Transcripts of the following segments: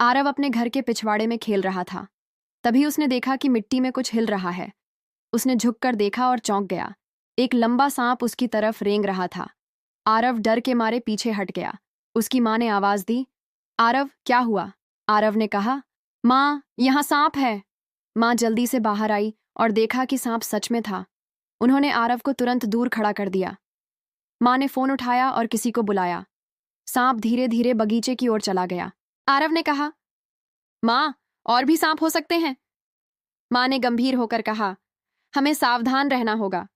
आरव अपने घर के पिछवाड़े में खेल रहा था। तभी उसने देखा कि मिट्टी में कुछ हिल रहा है। उसने झुककर देखा और चौंक गया। एक लंबा सांप उसकी तरफ रेंग रहा था। आरव डर के मारे पीछे हट गया। उसकी माँ ने आवाज दी, आरव क्या हुआ? आरव ने कहा, माँ यहाँ सांप है। माँ जल्दी से बाहर आई और देखा कि सांप सच में था। उन्होंने आरव को तुरंत दूर खड़ा कर दिया। माँ ने फोन उठाया और किसी को बुलाया। सांप धीरे धीरे बगीचे की ओर चला गया। आरव ने कहा, माँ और भी सांप हो सकते हैं। माँ ने गंभीर होकर कहा, हमें सावधान रहना होगा।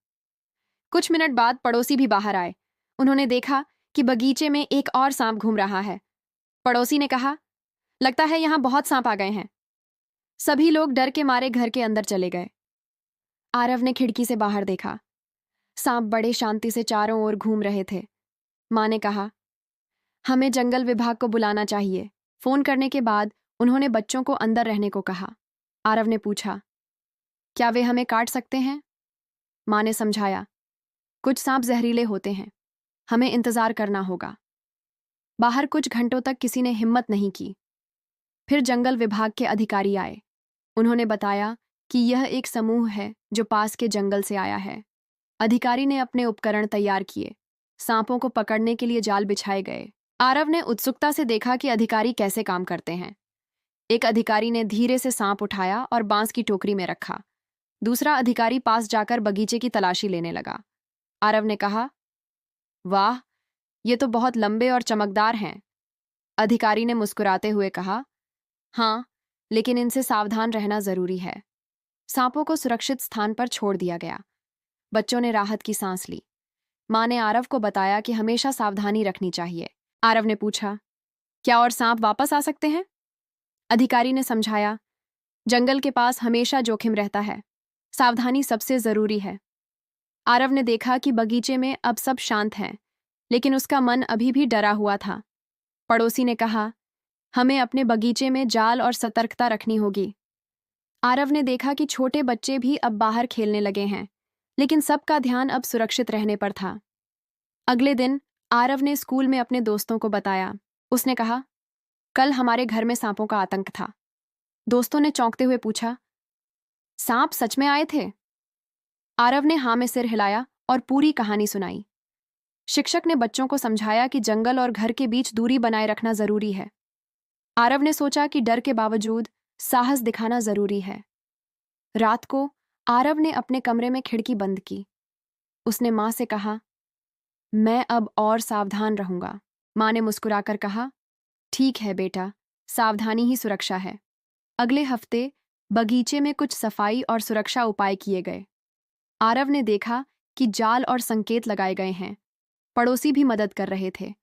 कुछ मिनट बाद पड़ोसी भी बाहर आए। उन्होंने देखा कि बगीचे में एक और सांप घूम रहा है। पड़ोसी ने कहा, लगता है यहां बहुत सांप आ गए हैं। सभी लोग डर के मारे घर के अंदर चले गए। आरव ने खिड़की से बाहर देखा। सांप बड़े शांति से चारों ओर घूम रहे थे। माँ ने कहा, हमें जंगल विभाग को बुलाना चाहिए। फोन करने के बाद उन्होंने बच्चों को अंदर रहने को कहा। आरव ने पूछा, क्या वे हमें काट सकते हैं? माँ ने समझाया, कुछ सांप जहरीले होते हैं, हमें इंतजार करना होगा। बाहर कुछ घंटों तक किसी ने हिम्मत नहीं की। फिर जंगल विभाग के अधिकारी आए। उन्होंने बताया कि यह एक समूह है जो पास के जंगल से आया है। अधिकारी ने अपने उपकरण तैयार किए। सांपों को पकड़ने के लिए जाल बिछाए गए। आरव ने उत्सुकता से देखा कि अधिकारी कैसे काम करते हैं। एक अधिकारी ने धीरे से सांप उठाया और बांस की टोकरी में रखा। दूसरा अधिकारी पास जाकर बगीचे की तलाशी लेने लगा। आरव ने कहा, वाह, ये तो बहुत लंबे और चमकदार हैं। अधिकारी ने मुस्कुराते हुए कहा, हाँ, लेकिन इनसे सावधान रहना जरूरी है। सांपों को सुरक्षित स्थान पर छोड़ दिया गया। बच्चों ने राहत की सांस ली। माँ ने आरव को बताया कि हमेशा सावधानी रखनी चाहिए। आरव ने पूछा, क्या और सांप वापस आ सकते हैं? अधिकारी ने समझाया, जंगल के पास हमेशा जोखिम रहता है, सावधानी सबसे जरूरी है। आरव ने देखा कि बगीचे में अब सब शांत हैं, लेकिन उसका मन अभी भी डरा हुआ था। पड़ोसी ने कहा, हमें अपने बगीचे में जाल और सतर्कता रखनी होगी। आरव ने देखा कि छोटे बच्चे भी अब बाहर खेलने लगे हैं, लेकिन सबका ध्यान अब सुरक्षित रहने पर था। अगले दिन आरव ने स्कूल में अपने दोस्तों को बताया। उसने कहा, कल हमारे घर में सांपों का आतंक था। दोस्तों ने चौंकते हुए पूछा, सांप सच में आए थे? आरव ने हाँ में सिर हिलाया और पूरी कहानी सुनाई। शिक्षक ने बच्चों को समझाया कि जंगल और घर के बीच दूरी बनाए रखना जरूरी है। आरव ने सोचा कि डर के बावजूद साहस दिखाना जरूरी है। रात को आरव ने अपने कमरे में खिड़की बंद की। उसने माँ से कहा, मैं अब और सावधान रहूंगा। माँ ने मुस्कुराकर कहा, ठीक है बेटा, सावधानी ही सुरक्षा है। अगले हफ्ते बगीचे में कुछ सफाई और सुरक्षा उपाय किए गए। आरव ने देखा कि जाल और संकेत लगाए गए हैं। पड़ोसी भी मदद कर रहे थे।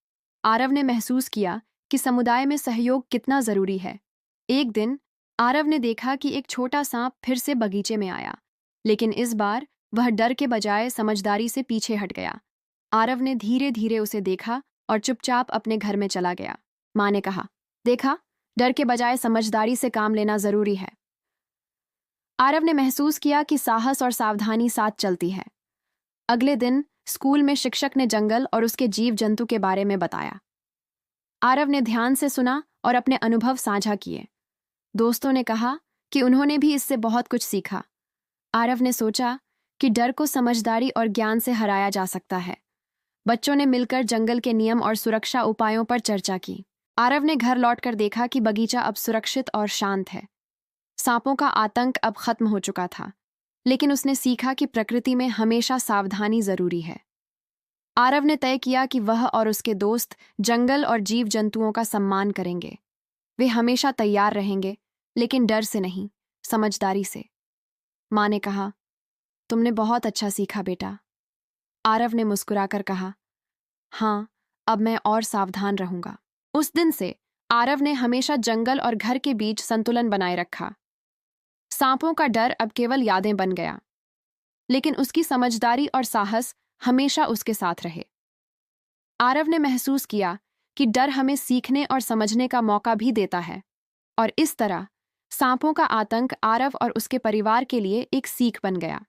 आरव ने महसूस किया कि समुदाय में सहयोग कितना जरूरी है। एक दिन आरव ने देखा कि एक छोटा सांप फिर से बगीचे में आया, लेकिन इस बार वह डर के बजाय समझदारी से पीछे हट गया। आरव ने धीरे धीरे उसे देखा और चुपचाप अपने घर में चला गया। माँ ने कहा, देखा, डर के बजाय समझदारी से काम लेना जरूरी है। आरव ने महसूस किया कि साहस और सावधानी साथ चलती है। अगले दिन स्कूल में शिक्षक ने जंगल और उसके जीव जंतु के बारे में बताया। आरव ने ध्यान से सुना और अपने अनुभव साझा किए। दोस्तों ने कहा कि उन्होंने भी इससे बहुत कुछ सीखा। आरव ने सोचा कि डर को समझदारी और ज्ञान से हराया जा सकता है। बच्चों ने मिलकर जंगल के नियम और सुरक्षा उपायों पर चर्चा की। आरव ने घर लौटकर देखा कि बगीचा अब सुरक्षित और शांत है। सांपों का आतंक अब खत्म हो चुका था, लेकिन उसने सीखा कि प्रकृति में हमेशा सावधानी जरूरी है। आरव ने तय किया कि वह और उसके दोस्त जंगल और जीव जंतुओं का सम्मान करेंगे। वे हमेशा तैयार रहेंगे, लेकिन डर से नहीं, समझदारी से। माँ ने कहा, तुमने बहुत अच्छा सीखा बेटा। आरव ने मुस्कुराकर कहा, हाँ, अब मैं और सावधान रहूंगा। उस दिन से आरव ने हमेशा जंगल और घर के बीच संतुलन बनाए रखा। सांपों का डर अब केवल यादें बन गया, लेकिन उसकी समझदारी और साहस हमेशा उसके साथ रहे। आरव ने महसूस किया कि डर हमें सीखने और समझने का मौका भी देता है, और इस तरह सांपों का आतंक आरव और उसके परिवार के लिए एक सीख बन गया।